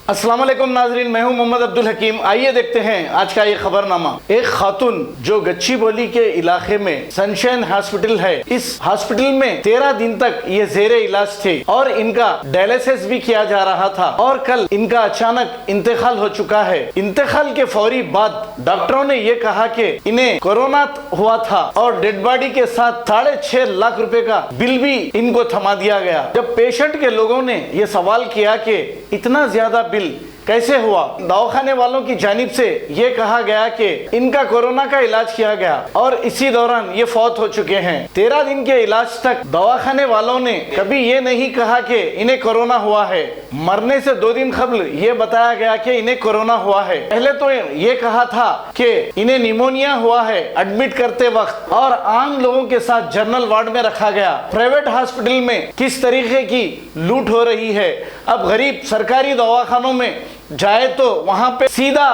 अस्सलाम वालेकुम नाजरीन, मैं हूं मोहम्मद अब्दुल हकीम। आइए देखते हैं आज का ये खबरनामा। एक खातून जो गच्चीबोली के इलाके में सनशाइन हॉस्पिटल है, इस हॉस्पिटल में 13 दिन तक ये जेरे इलाज थे और इनका डायलिसिस भी किया जा रहा था और कल इनका अचानक इंतकाल हो चुका है। इंतकाल के फौरी बाद डॉक्टरों ने ये कहा कि इन्हें कोरोना हुआ था और डेड बॉडी के साथ 6.5 लाख रुपए का बिल भी इनको थमा दिया गया। जब पेशेंट के लोगों ने ये सवाल किया कि इतना ज्यादा बिल कैसे हुआ, दवाखाने वालों की जानिब से ये कहा गया कि इनका कोरोना का इलाज किया गया और इसी दौरान ये फौत हो चुके हैं। 13 दिन के इलाज तक दवाखाने वालों ने कभी ये नहीं कहा कि इन्हें कोरोना हुआ है। मरने से 2 दिन कबल ये बताया गया कि इन्हें कोरोना हुआ है। पहले तो ये कहा था कि इन्हें निमोनिया हुआ है एडमिट करते वक्त और आम लोगों के साथ जनरल वार्ड में रखा गया। प्राइवेट हॉस्पिटल में किस तरीके की लूट हो रही है। अब गरीब सरकारी दवाखानों में जाए तो वहां पे सीधा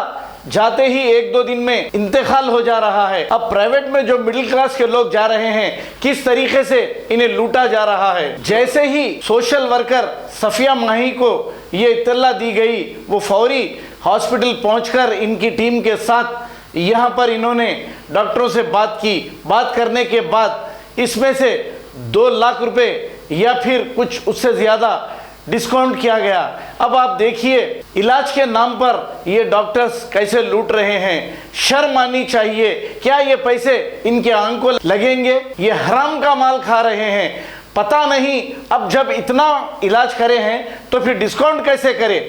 जाते ही 1-2 दिन में इंतकाल हो जा रहा है। अब प्राइवेट में जो मिडिल क्लास के लोग जा रहे हैं, किस तरीके से इन्हें लूटा जा रहा है। जैसे ही सोशल वर्कर सफिया माही को ये इत्तला दी गई, वो फौरी हॉस्पिटल पहुंचकर इनकी टीम के साथ यहाँ पर इन्होंने डॉक्टरों से बात की। बात करने के बाद इसमें से 2 लाख रुपए या फिर कुछ उससे ज्यादा डिस्काउंट किया गया। अब आप देखिए इलाज के नाम पर ये डॉक्टर्स कैसे लूट रहे हैं। शर्म आनी चाहिए। क्या ये पैसे इनके आंख को लगेंगे? ये हराम का माल खा रहे हैं। पता नहीं अब जब इतना इलाज करे हैं तो फिर डिस्काउंट कैसे करे।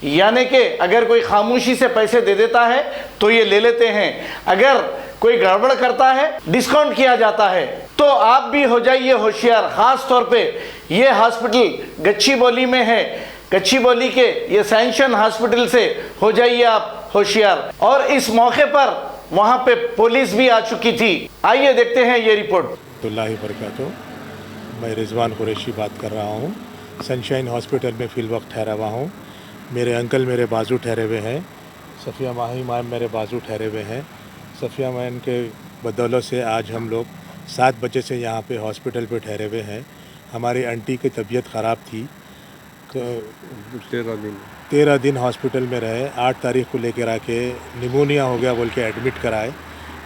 यानी कि अगर कोई खामोशी से पैसे दे देता है तो ये ले लेते हैं, अगर कोई गड़बड़ करता है डिस्काउंट किया जाता है। तो आप भी हो जाइए होशियार। खास तौर पे ये हॉस्पिटल गच्चीबोली में है, गच्चीबोली के ये सैंक्शन हॉस्पिटल से हो जाइए आप होशियार। और इस मौके पर वहां पे पुलिस भी आ चुकी थी। आइए देखते हैं ये रिपोर्ट। मैं रिजवान कुरैशी बात कर रहा हूँ। सनशाइन हॉस्पिटल में फिल वक्त ठहरा हुआ हूँ। मेरे अंकल मेरे बाजू ठहरे हुए हैं। सफ़िया माही मैम मेरे बाजू ठहरे हुए हैं। सफ़िया मैम के बदौलत से आज हम लोग 7 बजे से यहाँ पे हॉस्पिटल पे ठहरे हुए हैं। हमारी आंटी की तबीयत ख़राब थी तो 13 दिन हॉस्पिटल में रहे। 8 तारीख को लेकर आके निमोनिया हो गया बोल के एडमिट कराए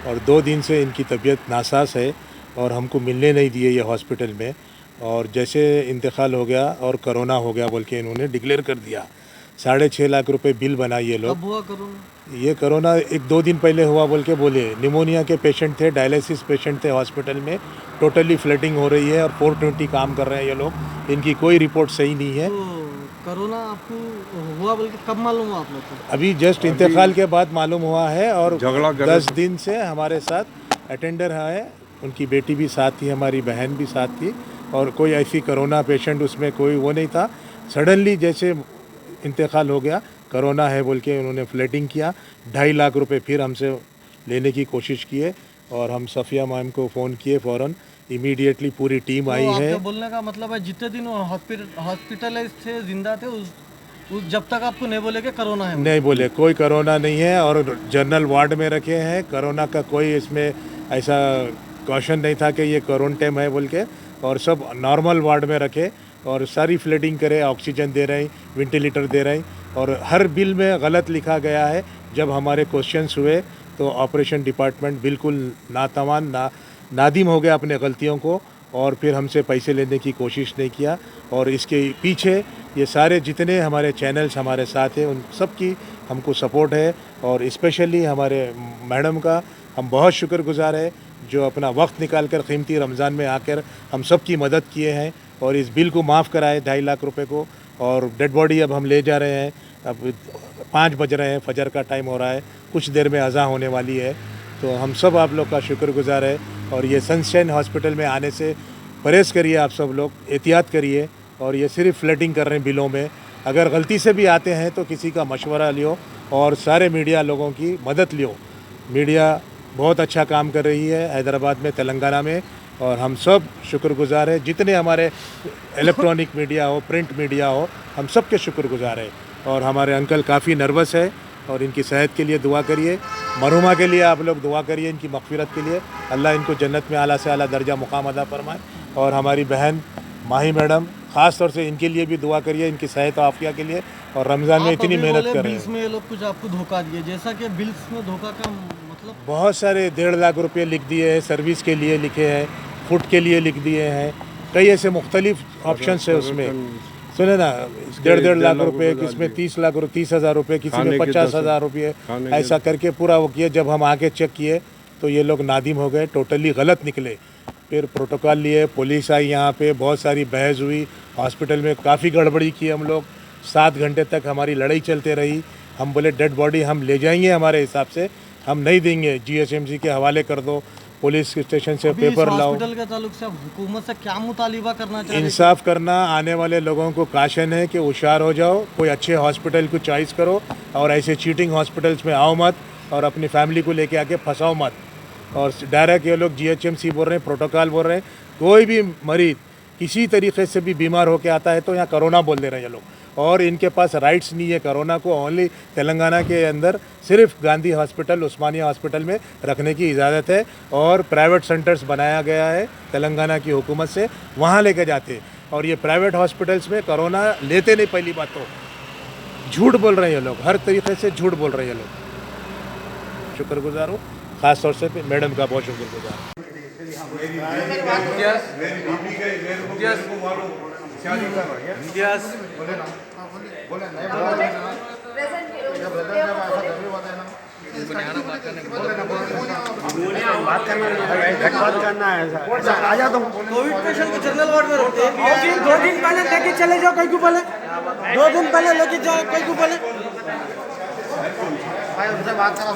और 2 दिन से इनकी तबीयत नासाज है और हमको मिलने नहीं दिए ये हॉस्पिटल में। और जैसे इंतकाल हो गया और कोरोना हो गया बोल के इन्होंने डिक्लेयर कर दिया। 6.5 लाख रुपए बिल बनाए ये लोग। कब हुआ कोरोना? ये कोरोना 1-2 दिन पहले हुआ बोल के बोले। निमोनिया के पेशेंट थे, डायलिसिस पेशेंट थे हॉस्पिटल में। टोटली फ्लडिंग हो रही है और 420 काम कर रहे हैं ये लोग। इनकी कोई रिपोर्ट सही नहीं है। तो कोरोना आपको हुआ बोल के कब मालूम हुआ आप लोग को? अभी जस्ट इंतकाल के बाद मालूम हुआ है और 10 दिन से हमारे साथ अटेंडर है, उनकी बेटी भी साथ थी, हमारी बहन भी साथ थी और कोई ऐसी कोरोना पेशेंट उसमें कोई वो नहीं था। सडनली जैसे इंतकाल हो गया, कोरोना है बोल के उन्होंने फ्लडिंग किया। 2.5 लाख रुपए फिर हमसे लेने की कोशिश किए और हम सफ़िया मैम को फ़ोन किए। फ़ौरन इमीडिएटली पूरी टीम आई है। आपका बोलने का मतलब है जितने दिन हॉस्पिटलाइज थे, जिंदा थे, उस जब तक आपको नहीं बोले कि कोरोना है? नहीं बोले, कोई कोरोना नहीं है और जनरल वार्ड में रखे हैं। कोरोना का कोई इसमें ऐसा क्वेश्चन नहीं था कि ये क्वारंटाइन है बोल के। और सब नॉर्मल वार्ड में रखे और सारी फ्लडिंग करे, ऑक्सीजन दे रहे हैं, वेंटिलेटर दे रहे हैं। और हर बिल में गलत लिखा गया है। जब हमारे क्वेश्चंस हुए तो ऑपरेशन डिपार्टमेंट बिल्कुल नादिम हो गया अपने गलतियों को और फिर हमसे पैसे लेने की कोशिश नहीं किया। और इसके पीछे ये सारे जितने हमारे चैनल्स हमारे साथ हैं उन सब की हमको सपोर्ट है। और स्पेशली हमारे मैडम का हम बहुत शुक्रगुजार है जो अपना वक्त निकाल कर कीमती रमज़ान में आकर हम सब की मदद किए हैं और इस बिल को माफ़ कराए 2.5 लाख रुपए को। और डेड बॉडी अब हम ले जा रहे हैं। अब 5 बज रहे हैं, फजर का टाइम हो रहा है, कुछ देर में अज़ा होने वाली है। तो हम सब आप लोग का शुक्रगुजार है। और ये सनशाइन हॉस्पिटल में आने से परहेज़ करिए, आप सब लोग एहतियात करिए। और ये सिर्फ फ्लडिंग कर रहे हैं बिलों में। अगर गलती से भी आते हैं तो किसी का मशवरा लियो और सारे मीडिया लोगों की मदद लियो। मीडिया बहुत अच्छा काम कर रही है हैदराबाद में, तेलंगाना में और हम सब शुक्रगुजार हैं। जितने हमारे इलेक्ट्रॉनिक मीडिया हो, प्रिंट मीडिया हो, हम सब के शुक्रगुजार हैं। और हमारे अंकल काफ़ी नर्वस है और इनकी सेहत के लिए दुआ करिए। मरहुमा के लिए आप लोग दुआ करिए, इनकी मग़फ़िरत के लिए। अल्लाह इनको जन्नत में आला से आला दर्जा मुक़ाम अदा फरमाए। और हमारी बहन माही मैडम ख़ास तौर से इनके लिए भी दुआ करिए, इनकी सेहत आफिया के लिए। और रमज़ान में इतनी मेहनत कर रहे बिल्स हैं। में ये लोग कुछ आपको धोखा दिए, जैसा कि बिल्स में धोखा का मतलब बहुत सारे 1.5 लाख रुपये लिख दिए हैं, सर्विस के लिए लिखे हैं, फूड के लिए लिख दिए हैं, कई ऐसे मुख्तलिफ ऑप्शन है उसमें। सुने ना, 1.5 लाख रुपए, किसमें 30,000 रुपये, किसी में 50,000 रुपये, ऐसा करके पूरा वो किया। जब हम आके चेक किए तो ये लोग नादिम हो गए, टोटली गलत निकले। फिर प्रोटोकॉल लिए, पुलिस आई यहाँ पे, बहुत सारी बहस हुई, हॉस्पिटल में काफ़ी गड़बड़ी की हम लोग। 7 घंटे तक हमारी लड़ाई चलते रही। हम बोले डेड बॉडी हम ले जाएंगे, हमारे हिसाब से हम नहीं देंगे, GHMC के हवाले कर दो, पुलिस स्टेशन से पेपर लाओ। हॉस्पिटल के ताल्लुक से हुकूमत से क्या मुतालिबा करना चाहिए? इंसाफ करना। आने वाले लोगों को काशन है कि होशियार हो जाओ, कोई अच्छे हॉस्पिटल को चॉइस करो और ऐसे चीटिंग हॉस्पिटल्स में आओ मत और अपनी फैमिली को लेके आके फंसाओ मत। और डायरेक्ट ये लोग GHMC बोल रहे हैं, प्रोटोकॉल बोल रहे हैं, कोई भी मरीज किसी तरीके से भी बीमार होकर आता है तो यहाँ कोरोना बोल दे रहे हैं ये लोग। और इनके पास राइट्स नहीं है कोरोना को ओनली तेलंगाना के अंदर सिर्फ गांधी हॉस्पिटल, उस्मानिया हॉस्पिटल में रखने की इजाज़त है। और प्राइवेट सेंटर्स बनाया गया है तेलंगाना की हुकूमत से, वहाँ लेके जाते। और ये प्राइवेट हॉस्पिटल्स में कोरोना लेते नहीं। पहली बात तो झूठ बोल रहे हैं ये लोग, हर तरीके से झूठ बोल रहे हैं ये लोग। शुक्रगुजार हूँ, ख़ास तौर से मैडम का बहुत शुक्रगुजार हूँ। बात करना है सर। आ जाओ तुम। कोविड पेशेंट को जनरल वार्ड में रखते हैं। 2 दिन पहले लेके चले जाओ, कहीं को बोले 2 दिन पहले लेके जाओ, कहीं को बोले भाई उनसे बात करा,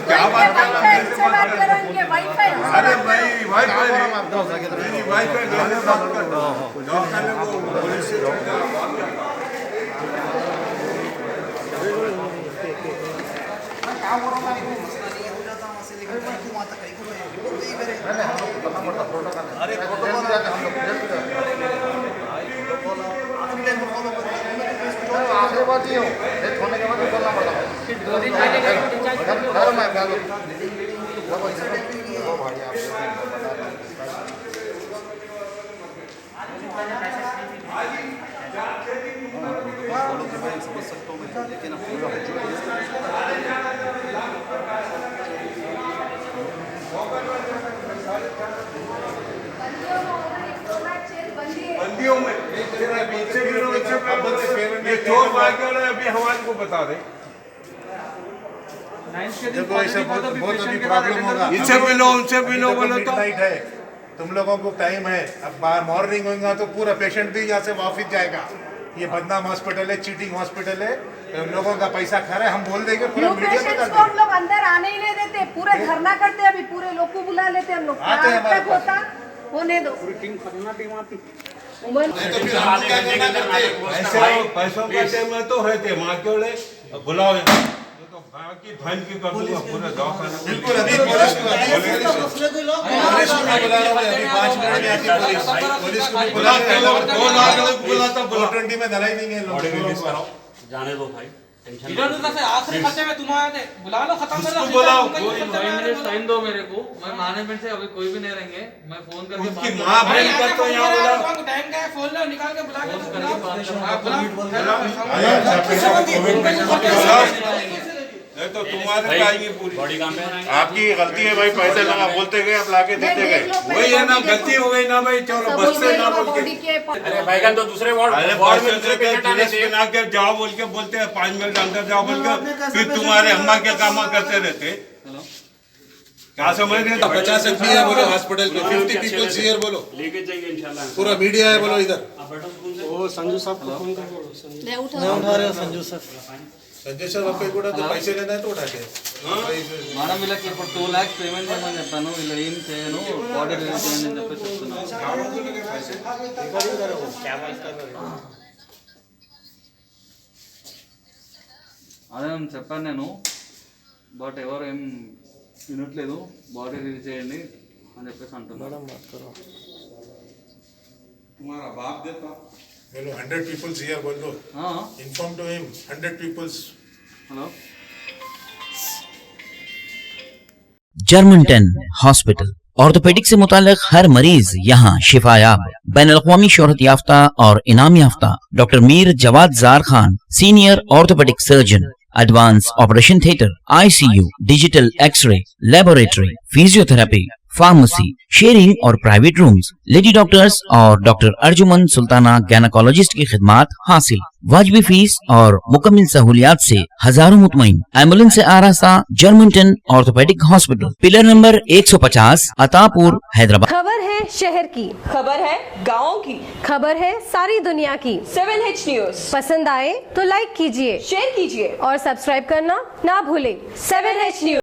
क्या बात कर रहा है? इससे बात करेंगे वाईफाई। अरे भाई वाईफाई बात कर दो। आखिरी बात ही हो, डेथ होने के बाद बोलना पड़ता है। 2 दिन पहले घर में क्या लोग समझ सकता हूँ मैं, लेकिन बंदियों में ये चोर भाग अभी हमारे को बता रहे। देखो ऐसा बहुत अभी प्रॉब्लम होगा। इनसे मिलो, उनसे मिलो बोलो तो मिडनाइट है, तुम लोगों को टाइम है। अब मॉर्निंग होगा तो पूरा पेशेंट भी यहाँ से वापस जाएगा। ये बदनाम हॉस्पिटल है, चीटिंग हॉस्पिटल है, लोगों का पैसा खा रहे हैं। हम बोल देंगे पूरा मीडिया में पेशेंट्स को हम लोग अंदर आने ही नहीं देते, पूरे धरना करते हैं। अभी पूरे लोग को बुला लेते हैं हम लोग। आते हैं हमारे तक होता होने दो। पैसों का टाइम है तो रहते माँ क्यों ले बुलाओ तो बाकी धन की कर दूंगा पूरा दवाखाना। बिल्कुल अभी पुलिस को बुला रहा हूँ, अभी 5 मिनट में आती पुलिस को भी बुला रहे हैं। 2 लाख लोग बुलाता 420 में धराई देंगे लोग। जाने दो भाई, आखिरी खर्चे में तुम आए थे, बुला लो, खत्म कर दो। बुलाओ, 2 मिनट टाइम दो मेरे को। मैं मैनेजमेंट से अभी कोई भी नहीं रहेंगे, मैं फोन करके उनकी माँ बहन का तो यहाँ बुलाओ। टाइम क्या है, फोन लो, निकाल के बुला नहीं तो तुम्हारे आएंगे पूरी बॉडी काम पे आपकी गलती है भाई, पैसे लगा बोलते गए, अब लाके देते गए। वही है ना, गलती हो गई ना भाई। चलो बस से ना बोल के, अरे भाईगन तो दूसरे वार्ड अरे वार्ड में बस दूसरे से पेशेंट आने पुलिस बना के जाओ बोल के बोलते हैं 5 मिनट अंदर जाओ बोल के, फिर तुम्हारे अम्मा के काम करते रहते। क्या समझ रहे? 50 आदमी है बोलो हॉस्पिटल पे, 50 पीपल्स हियर बोलो, लेके जाइए इंशाल्लाह। पूरा मीडिया है बोलो इधर। वो संजू साहब को फोन करो। नहीं उठा रहे हो संजू सर। संजय साहब आपको కూడా पैसे लेना है तो उठाते हैं। మేడం వీళ్ళకి ఇప్పుడు 2 lakhs పేమెంట్ చేయమని చెప్పాను, వీళ్ళు ఏం చేయను, బాడీ రిలీజ్ చేయండి అని చెప్పి చెప్తున్నాను. అదే చెప్పాను నేను, బట్ ఎవరు ఏం వినట్లేదు. బాడీ రిలీజ్ చేయండి అని చెప్పేసి అంటున్నాను. तुम्हारा बाप देता बोलो 100 पीपल्स हियर बोल दो, inform to him 100 peoples. Hello Germantown Hospital, orthopaedic से मुतालिक हर मरीज यहाँ शिफायाब। बैनुल-अक़वामी शोहरत याफ्ता और इनाम याफ्ता doctor Mir Jawad Zar Khan, senior orthopaedic surgeon, advance operation theatre, ICU, digital x-ray, laboratory, physiotherapy, pharmacy, sharing और प्राइवेट रूम्स, लेडी डॉक्टर्स और डॉक्टर अर्जुमन सुल्ताना गायनेकोलॉजिस्ट की खिदमात हासिल। वाजबी फीस और मुकम्मल सहूलियात से हजारों मुतमईन। एम्बुलेंस से आरास्ता Germanten orthopaedic hospital, pillar number 150, Attapur, Hyderabad. खबर है शहर की, खबर है गाँव की, खबर है सारी दुनिया की। 7H न्यूज पसंद आए तो लाइक कीजिए, शेयर कीजिए और सब्सक्राइब करना ना भूले। 7H news.